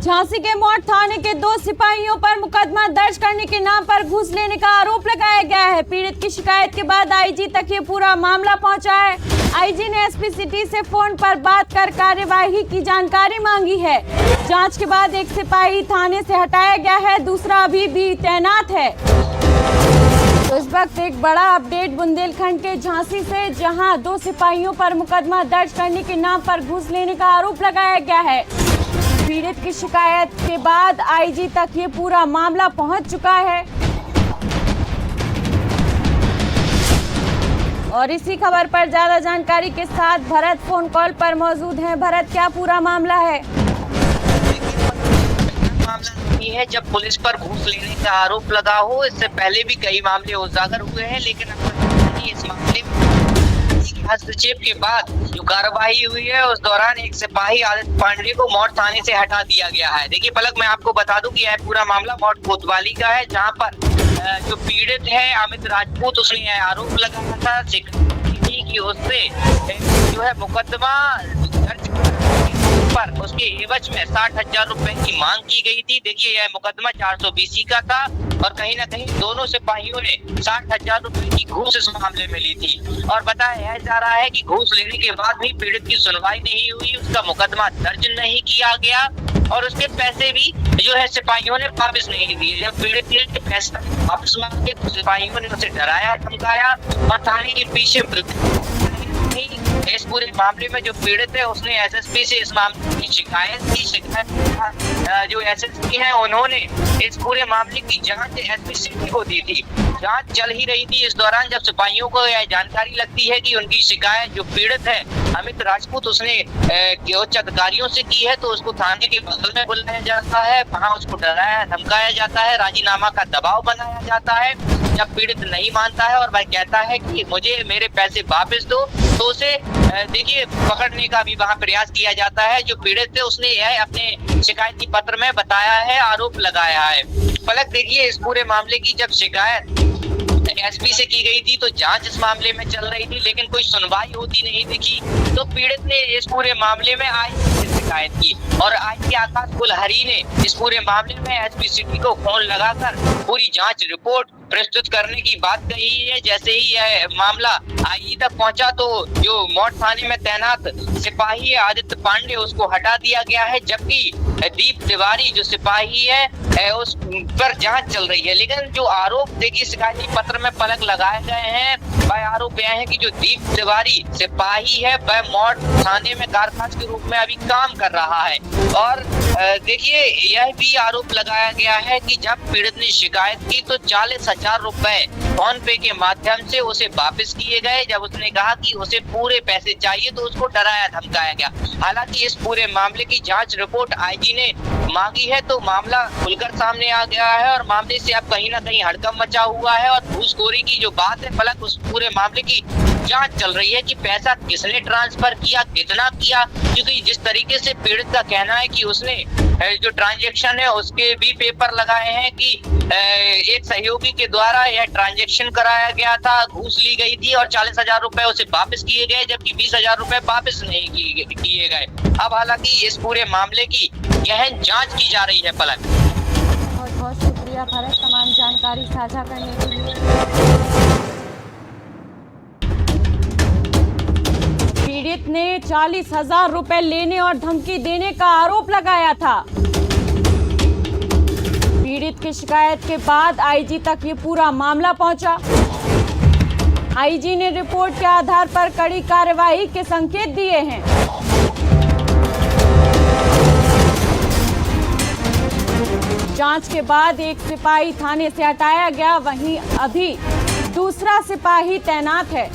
झांसी के मौड़ थाने के 2 सिपाहियों पर मुकदमा दर्ज करने के नाम पर घूस लेने का आरोप लगाया गया है। पीड़ित की शिकायत के बाद आईजी तक ये पूरा मामला पहुंचा है। आईजी ने एसपी सिटी से फोन पर बात कर कार्यवाही की जानकारी मांगी है। जांच के बाद एक सिपाही थाने से हटाया गया है, दूसरा अभी भी तैनात है। तो इस वक्त एक बड़ा अपडेट बुंदेलखंड के झांसी से, जहां 2 सिपाहियों पर मुकदमा दर्ज करने के नाम पर घूस लेने का आरोप लगाया गया है। पीड़ित की शिकायत के बाद आईजी तक ये पूरा मामला पहुंच चुका है। और इसी खबर पर ज्यादा जानकारी के साथ भरत फोन कॉल पर मौजूद हैं। भरत, क्या पूरा मामला है? मामला ये है, जब पुलिस पर घूस लेने का आरोप लगा हो, इससे पहले भी कई मामले उजागर हुए हैं, लेकिन इस मामले में हस्तक्षेप के बाद जो कार्रवाई हुई है, उस दौरान एक सिपाही आदित्य पांडे को मौड़ थाने से हटा दिया गया है। देखिए पलक, मैं आपको बता दूं कि यह पूरा मामला मौड़ कोतवाली का है, जहां पर जो पीड़ित है अमित राजपूत, उसने आरोप लगाया था कि उससे जो है मुकदमा दर्ज पर उसके एवज में 60,000 रुपए की मांग की गई थी। देखिए यह मुकदमा 420 का था और कहीं ना कहीं दोनों सिपाहियों ने 60,000 रुपए की घूस इस मामले में ली थी। और बताया जा रहा है कि घूस लेने के बाद भी पीड़ित की सुनवाई नहीं हुई, उसका मुकदमा दर्ज नहीं किया गया और उसके पैसे भी जो है सिपाहियों ने वापस नहीं दिए। जब पीड़ित ने पैसा वापस मांगे तो सिपाहियों ने उसे डराया धमकाया और थाने के पीछे इस पूरे मामले में जो पीड़ित है उसने एसएसपी से इस मामले की शिकायत की। जो एसएसपी है उन्होंने इस पूरे मामले की जांच एसपी सिटी को दी थी। जांच चल ही रही थी, इस दौरान जब सिपाहियों को यह जानकारी लगती है कि उनकी शिकायत जो पीड़ित है अमित राजपूत उसने उच्च अधिकारियों से की है, तो उसको थाने के बगल में बुलाया जाता है, वहाँ उसको डराया धमकाया जाता है, राजीनामा का दबाव बनाया जाता है। जब पीड़ित नहीं मानता है और वह कहता है कि मुझे मेरे पैसे वापस दो, तो उसे देखिए पकड़ने का भी वहाँ प्रयास किया जाता है। जो पीड़ित है उसने यह अपने शिकायती पत्र में बताया है, आरोप लगाया है। पलक, देखिए इस पूरे मामले की जब शिकायत एसपी से की गई थी तो जांच इस मामले में चल रही थी, लेकिन कोई सुनवाई होती नहीं दिखी। तो पीड़ित ने इस पूरे मामले में आईजी से शिकायत की और आईजी आकाश कुलहरी ने इस पूरे मामले में एसपी सिटी को फोन लगाकर पूरी जांच रिपोर्ट प्रस्तुत करने की बात कही है। जैसे ही यह मामला आईजी तक पहुंचा तो जो मौड़ थाने में तैनात सिपाही है आदित्य पांडे, उसको हटा दिया गया है, जबकि दीप तिवारी जो सिपाही है उस पर जांच चल रही है। लेकिन जो आरोप देखिए शिकायती पत्र में पलक लगाए गए हैं, वह आरोप यह है कि जो दीप तिवारी सिपाही है वह मौड़ थाने में कारखास के रूप में अभी काम कर रहा है। और देखिए यह भी आरोप लगाया गया है कि जब पीड़ित ने शिकायत की तो 40,000 रुपए फोन पे के माध्यम से उसे वापस किए गए। जब उसने कहा कि उसे पूरे पैसे चाहिए तो उसको डराया धमकाया गया। हालांकि इस पूरे मामले की जांच रिपोर्ट आईजी ने मांगी है तो मामला खुलकर सामने आ गया है और मामले से अब कहीं ना कहीं हड़कंप मचा हुआ है। और घूसखोरी की जो बात है पलक, उस पूरे मामले की जांच चल रही है कि पैसा किसने ट्रांसफर किया, कितना किया, क्योंकि जिस तरीके से पीड़ित का कहना है कि उसने जो ट्रांजैक्शन है उसके भी पेपर लगाए हैं कि एक सहयोगी के द्वारा यह ट्रांजैक्शन कराया गया था, घूस ली गई थी और 40,000 रुपए उसे वापस किए गए, जबकि 20,000 रुपए वापस नहीं किए गए। अब हालांकि इस पूरे मामले की गहन जांच की जा रही है। पलक, बहुत बहुत शुक्रिया भरत तमाम जानकारी साझा करने के लिए। पीड़ित ने 40,000 रुपए लेने और धमकी देने का आरोप लगाया था। पीड़ित की शिकायत के बाद आईजी तक ये पूरा मामला पहुंचा। आईजी ने रिपोर्ट के आधार पर कड़ी कार्रवाई के संकेत दिए हैं। जांच के बाद एक सिपाही थाने से हटाया गया, वहीं अभी दूसरा सिपाही तैनात है।